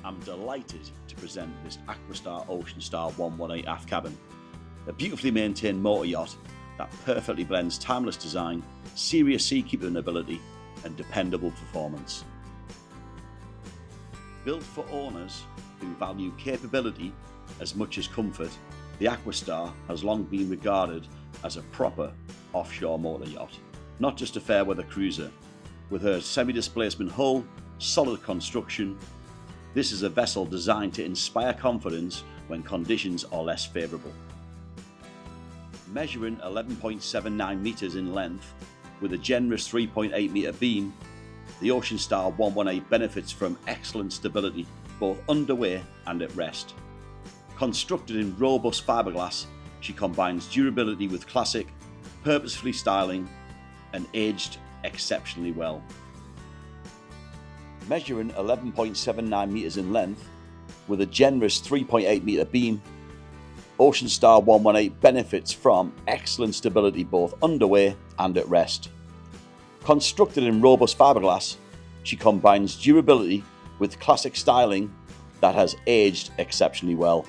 I'm delighted to present this Aquastar Ocean Star 118 Aft Cabin, a beautifully maintained motor yacht that perfectly blends timeless design, serious seakeeping ability and dependable performance. Built for owners who value capability as much as comfort, the Aquastar has long been regarded as a proper offshore motor yacht, not just a fair weather cruiser. With her semi-displacement hull, solid construction, this is a vessel designed to inspire confidence when conditions are less favourable. Measuring 11.79 metres in length with a generous 3.8 metre beam, the Ocean Star 118 benefits from excellent stability both underway and at rest. Constructed in robust fiberglass, she combines durability with classic, purposefully styling and aged exceptionally well. Measuring 11.79 metres in length with a generous 3.8 metre beam, Ocean Star 118 benefits from excellent stability both underway and at rest. Constructed in robust fiberglass, she combines durability with classic styling that has aged exceptionally well.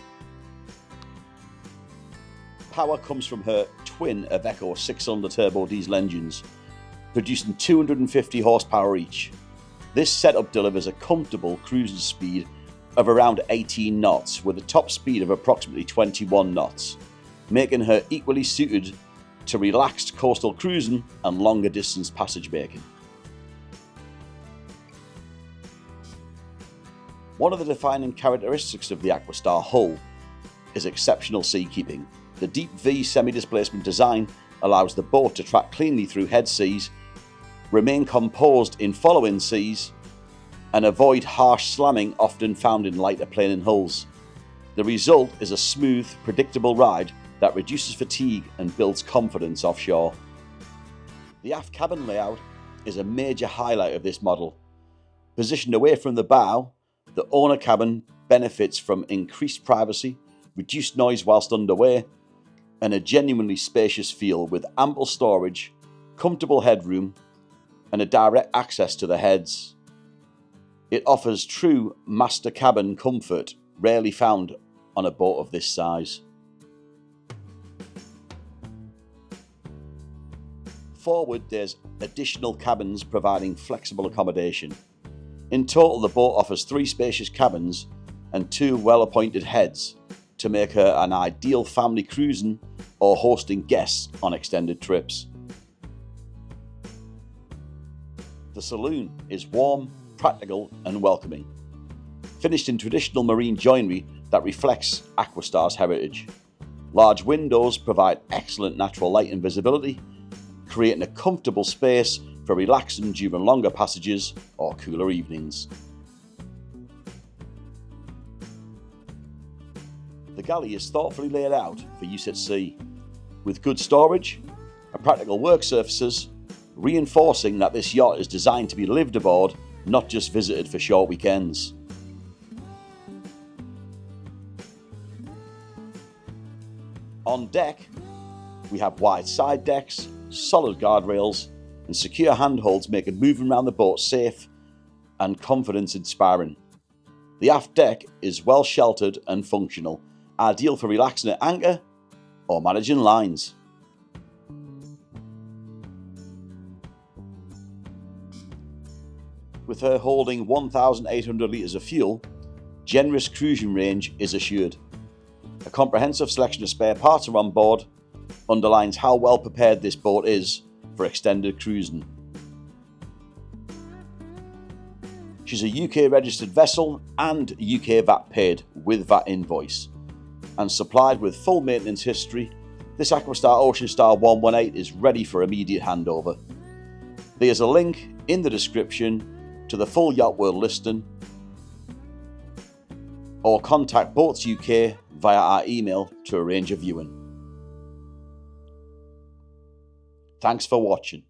Power comes from her twin Iveco 6-cylinder turbo diesel engines, producing 250 horsepower each. This setup delivers a comfortable cruising speed of around 18 knots with a top speed of approximately 21 knots, making her equally suited to relaxed coastal cruising and longer distance passage making. One of the defining characteristics of the Aquastar hull is exceptional seakeeping. The deep V semi-displacement design allows the boat to track cleanly through head seas, remain composed in following seas, and avoid harsh slamming often found in lighter planing hulls. The result is a smooth, predictable ride that reduces fatigue and builds confidence offshore. The aft cabin layout is a major highlight of this model. Positioned away from the bow, the owner cabin benefits from increased privacy, reduced noise whilst underway, and a genuinely spacious feel with ample storage, comfortable headroom, and a direct access to the heads. It offers true master cabin comfort rarely found on a boat of this size. Forward, there's additional cabins providing flexible accommodation. In total, the boat offers 3 spacious cabins and 2 well-appointed heads to make her an ideal family cruising or hosting guests on extended trips. The saloon is warm, practical and welcoming, finished in traditional marine joinery that reflects Aquastar's heritage. Large windows provide excellent natural light and visibility, creating a comfortable space for relaxing during longer passages or cooler evenings. The galley is thoughtfully laid out for use at sea, with good storage and practical work surfaces, reinforcing that this yacht is designed to be lived aboard, not just visited for short weekends. On deck, we have wide side decks, solid guardrails, and secure handholds making moving around the boat safe and confidence-inspiring. The aft deck is well sheltered and functional, ideal for relaxing at anchor or managing lines. With her holding 1,800 litres of fuel, generous cruising range is assured. A comprehensive selection of spare parts are on board, underlines how well prepared this boat is for extended cruising. She's a UK registered vessel and UK VAT paid with VAT invoice, and supplied with full maintenance history. This Aquastar Ocean Star 118 is ready for immediate handover. There's a link in the description to the full Yacht World listing, or contact Boats UK via our email to arrange a viewing. Thanks for watching.